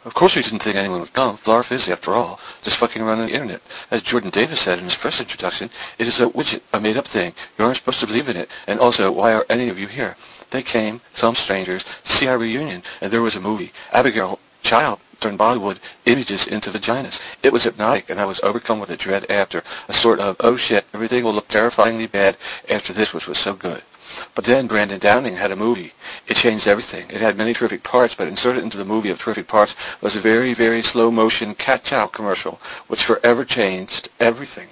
Of course we didn't think anyone would come. Flarf is, after all, just fucking around on the internet. As Jordan Davis said in his press introduction, it is a widget, a made-up thing. You aren't supposed to believe in it. And also, why are any of you here? They came, some strangers, to see our reunion, and there was a movie. Abigail Child turned Bollywood images into vaginas. It was hypnotic, and I was overcome with a dread after, a sort of, oh shit, everything will look terrifyingly bad after this, which was so good. But then Brandon Downing had a movie. It changed everything. It had many terrific parts, but inserted into the movie of terrific parts was a very, very slow-motion cat-chow commercial, which forever changed everything.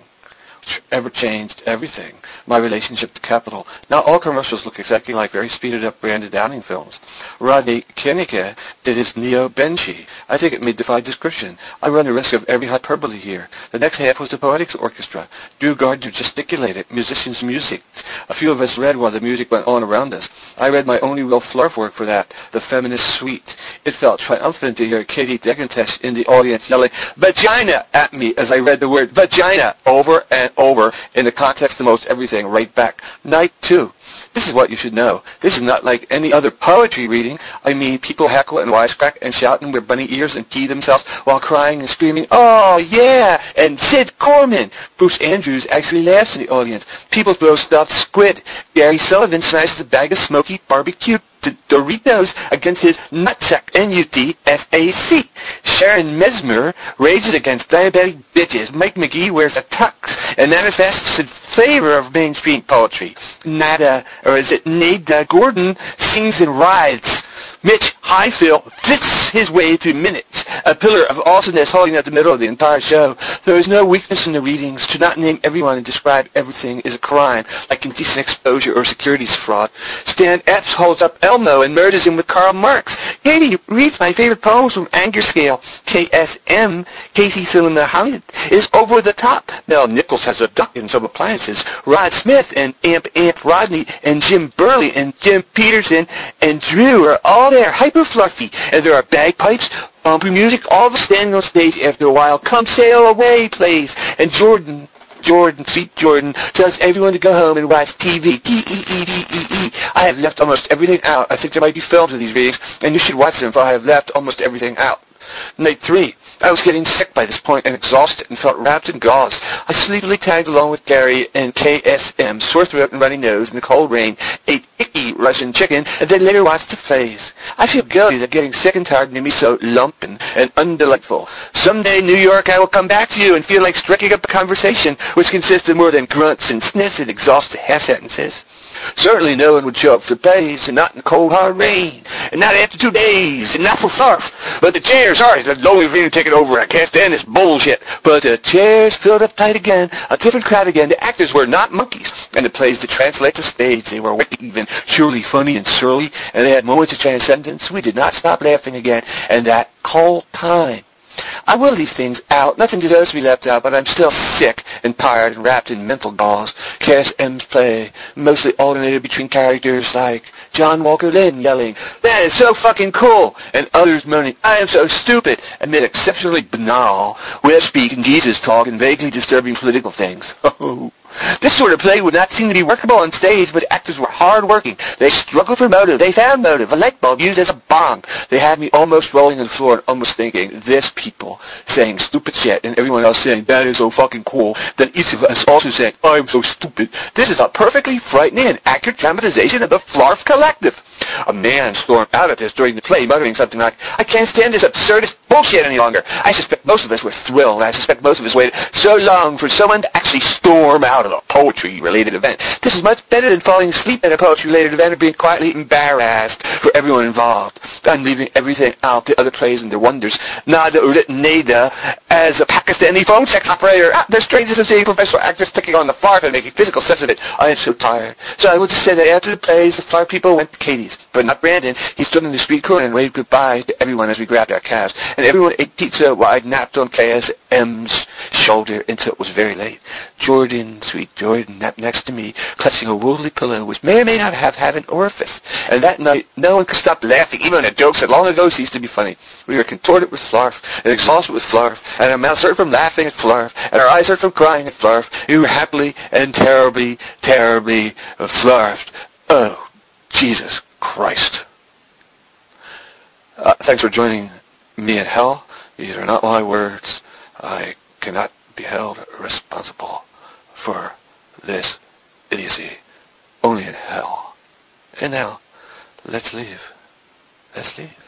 My relationship to capital. Now all commercials look exactly like very speeded-up Brandon Downing films. Rodney Koenneke did his Neo Benji. I think it may defy description. I run the risk of every hyperbole here. The next half was the Poetics Orchestra. Drew Gardner gesticulated, musicians music. A few of us read while the music went on around us. I read my only real Flarf work for that, The Feminist Suite. It felt triumphant to hear Katie Degentesh in the audience yelling, "Vagina!" at me as I read the word vagina over and over in the context of most everything right back. Night 2. This is what you should know. This is not like any other poetry reading. I mean, people heckle and wisecrack and shout in their bunny ears and pee themselves while crying and screaming, "Oh, yeah!" And Sid Corman. Bruce Andrews actually laughs in the audience. People throw stuffed squid. Gary Sullivan smashes a bag of smoky barbecue Doritos against his nutsack, N-U-T-S-A-C. Sharon Mesmer rages against diabetic bitches. Mike McGee wears a tux and manifests in favor of mainstream poetry. Nada Gordon sings and rides. Mitch Highfield fits his way through minutes, a pillar of awesomeness holding up the middle of the entire show. There is no weakness in the readings. To not name everyone and describe everything is a crime, like indecent exposure or securities fraud. Stan Epps holds up Elmo and murders him with Karl Marx. Katie reads my favorite poems from Anger Scale. KSM, Casey Silverman is over the top. Mel Nichols has a duck in some appliances. Rod Smith and Amp Rodney and Jim Burley and Jim Peterson and Drew are all there, hyper fluffy, and there are bagpipes, bumpy music, all of us standing on stage after a while. Come Sail Away plays, and Jordan, sweet Jordan, tells everyone to go home and watch TV. T-E-E-D-E-E. I have left almost everything out. I think there might be films of these readings, and you should watch them, for I have left almost everything out. Night 3. I was getting sick by this point and exhausted and felt wrapped in gauze. I sleepily tagged along with Gary and KSM, sore throat and runny nose in the cold rain, ate icky Russian chicken, and then later watched the plays. I feel guilty that getting sick and tired made me so lumpen and undelightful. Someday, New York, I will come back to you and feel like striking up a conversation which consists of more than grunts and sniffs and exhausted half-sentences. Certainly no one would show up for plays, and not in the cold hard rain, and not after 2 days, and not for Flarf. But the chairs, sorry, the lonely reading taking over. I can't stand this bullshit. But the chairs filled up tight again, a different crowd again. The actors were not monkeys, and the plays to translate to stage, they were wicked even, surely funny and surly, and they had moments of transcendence. We did not stop laughing again, and that whole time. I will leave things out. Nothing deserves to be left out, but I'm still sick and tired and wrapped in mental gauze. KSM's play mostly alternated between characters like John Walker Lynn yelling, "That is so fucking cool," and others moaning, "I am so stupid," amid exceptionally banal, well-speak and Jesus talk and vaguely disturbing political things. This sort of play would not seem to be workable on stage, but actors were hard-working. They struggled for motive. They found motive. A light bulb used as a bomb. They had me almost rolling on the floor and almost thinking, this people saying stupid shit and everyone else saying, "That is so fucking cool," then each of us also saying, "I'm so stupid." This is a perfectly frightening and accurate dramatization of the Flarf Collective. A man stormed out at this during the play, muttering something like, "I can't stand this absurdist bullshit any longer." I suspect most of us were thrilled. I suspect most of us waited so long for someone to actually storm out of a poetry-related event. This is much better than falling asleep at a poetry-related event or being quietly embarrassed for everyone involved. I'm leaving everything out, the other plays and their wonders. Nada Nada as a Pakistani phone sex operator. The strangest of seeing professional actors taking on the Flarf and making physical sense of it. I am so tired. So I will just say that after the plays, the Flarf people went to Katie's. But not Brandon. He stood in the street corner and waved goodbye to everyone as we grabbed our cabs. And everyone ate pizza while I napped on KSM's shoulder until it was very late. Jordan, sweet Jordan, napped next to me, clutching a woolly pillow which may or may not have had an orifice. And that night, no one could stop laughing, even at jokes that long ago ceased to be funny. We were contorted with Flarf and exhausted with Flarf, and our mouths hurt from laughing at Flarf, and our eyes hurt from crying at Flarf. We were happily and terribly, terribly Flarfed. Oh, Jesus Christ. Thanks for joining Me in hell? These are not my words. I cannot be held responsible for this idiocy. Only in hell. And now, let's leave. Let's leave.